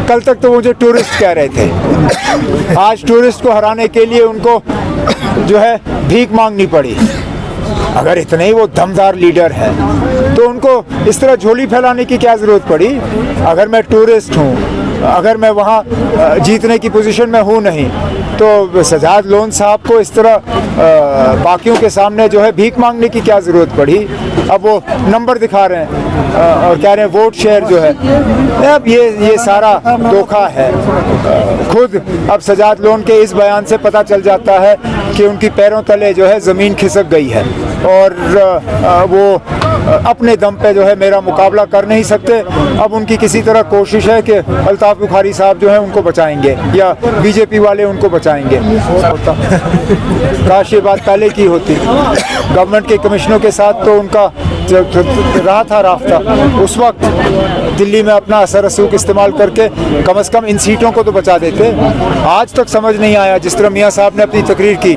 कल तक तो मुझे टूरिस्ट कह रहे थे, आज टूरिस्ट को हराने के लिए उनको जो है भीख मांगनी पड़ी। अगर इतने ही वो दमदार लीडर है तो उनको इस तरह झोली फैलाने की क्या ज़रूरत पड़ी? अगर मैं टूरिस्ट हूँ, अगर मैं वहाँ जीतने की पोजीशन में हूँ नहीं, तो सजाद लोन साहब को इस तरह बाकियों के सामने जो है भीख मांगने की क्या ज़रूरत पड़ी? अब वो नंबर दिखा रहे हैं और कह रहे हैं वोट शेयर जो है। अब ये सारा धोखा है। खुद अब सजाद लोन के इस बयान से पता चल जाता है कि उनकी पैरों तले जो है ज़मीन खिसक गई है और वो अपने दम पे जो है मेरा मुकाबला कर नहीं सकते। अब उनकी किसी तरह कोशिश है कि अल्ताफ बुखारी साहब जो है उनको बचाएंगे या बीजेपी वाले उनको बचाएंगे। काश ये बात पहले की होती। गवर्नमेंट के कमिश्नरों के साथ तो उनका रहा था राफ्ता, उस वक्त दिल्ली में अपना असर रसूख इस्तेमाल करके कम से कम इन सीटों को तो बचा देते। आज तक समझ नहीं आया, जिस तरह मियाँ साहब ने अपनी तकरीर की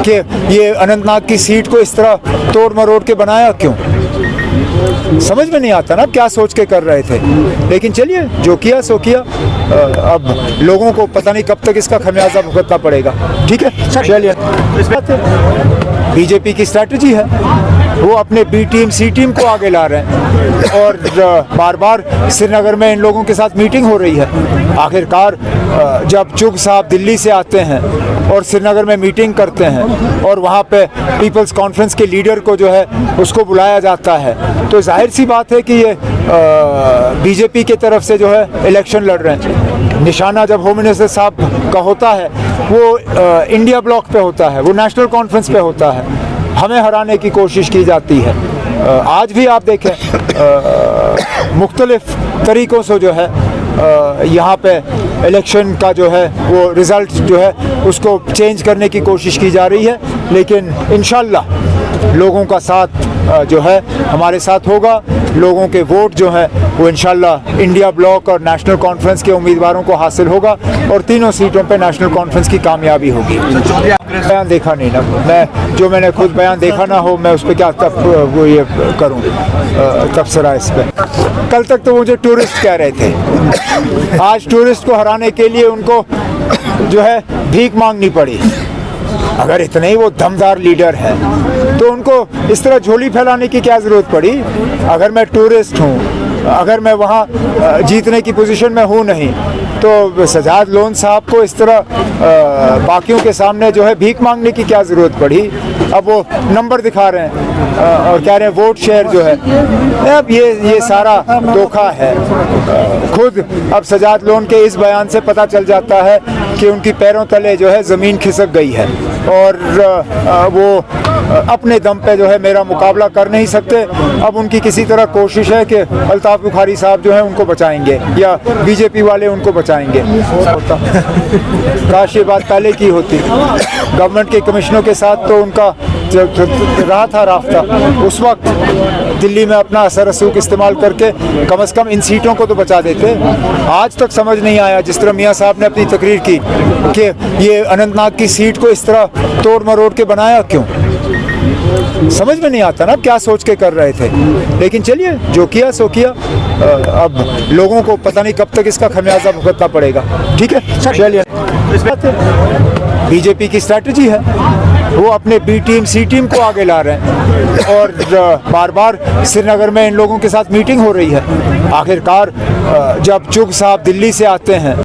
कि ये अनंतनाग की सीट को इस तरह तोड़ मरोड़ के बनाया क्यों? समझ में नहीं आता ना क्या सोच के कर रहे थे। लेकिन चलिए, जो किया सो किया। अब लोगों को पता नहीं कब तक इसका खमियाजा भुगतना पड़ेगा। ठीक है, चलिए। बीजेपी की स्ट्रैटेजी है, वो अपने बी टीम सी टीम को आगे ला रहे हैं और बार बार श्रीनगर में इन लोगों के साथ मीटिंग हो रही है। आखिरकार जब चुग साहब दिल्ली से आते हैं और श्रीनगर में मीटिंग करते हैं और वहाँ पे पीपल्स कॉन्फ्रेंस के लीडर को जो है उसको बुलाया जाता है, तो जाहिर सी बात है कि ये बीजेपी की तरफ से जो है इलेक्शन लड़ रहे हैं। निशाना जब होम मिनिस्टर साहब का होता है वो इंडिया ब्लॉक पे होता है, वो नेशनल कॉन्फ्रेंस पे होता है, हमें हराने की कोशिश की जाती है। आज भी आप देखें मुख्तलिफ तरीक़ों से जो है यहाँ पे इलेक्शन का जो है वो रिज़ल्ट जो है उसको चेंज करने की कोशिश की जा रही है। लेकिन इंशाल्लाह लोगों का साथ जो है हमारे साथ होगा। लोगों के वोट जो है वो इंशाल्लाह इंडिया ब्लॉक और नेशनल कॉन्फ्रेंस के उम्मीदवारों को हासिल होगा और तीनों सीटों पे नेशनल कॉन्फ्रेंस की कामयाबी होगी। बयान देखा नहीं ना मैंने, मैंने खुद बयान देखा ना हो, मैं उस पर क्या तब वो ये करूँ तबसरा इस पर। कल तक तो मुझे टूरिस्ट कह रहे थे, आज टूरिस्ट को हराने के लिए उनको जो है भीख मांगनी पड़ी। अगर इतने ही वो दमदार लीडर है तो उनको इस तरह झोली फैलाने की क्या ज़रूरत पड़ी? अगर मैं टूरिस्ट हूँ, अगर मैं वहाँ जीतने की पोजीशन में हूँ नहीं, तो सजाद लोन साहब को इस तरह बाकियों के सामने जो है भीख मांगने की क्या ज़रूरत पड़ी? अब वो नंबर दिखा रहे हैं और कह रहे हैं वोट शेयर जो है। अब ये सारा धोखा है। खुद अब सजाद लोन के इस बयान से पता चल जाता है कि उनकी पैरों तले जो है ज़मीन खिसक गई है और वो अपने दम पे जो है मेरा मुकाबला कर नहीं सकते। अब उनकी किसी तरह कोशिश है कि अल्ताफ बुखारी साहब जो है उनको बचाएंगे या बीजेपी वाले उनको बचाएंगे। काश ये बात पहले की होती। गवर्नमेंट के कमिश्नरों के साथ तो उनका रहा था राफ्ता, उस वक्त दिल्ली में अपना असर रसूख इस्तेमाल करके कम से कम इन सीटों को तो बचा देते। आज तक समझ नहीं आया, जिस तरह मियाँ साहब ने अपनी तकरीर की कि ये अनंतनाग की सीट को इस तरह तोड़ मरोड़ के बनाया क्यों? समझ में नहीं आता ना क्या सोच के कर रहे थे। लेकिन चलिए, जो किया सो किया। अब लोगों को पता नहीं कब तक इसका खमियाजा भुगतना पड़ेगा। ठीक है, चलिए। बीजेपी की स्ट्रैटेजी है, वो अपने बी टीम सी टीम को आगे ला रहे हैं और बार बार श्रीनगर में इन लोगों के साथ मीटिंग हो रही है। आखिरकार जब चुग साहब दिल्ली से आते हैं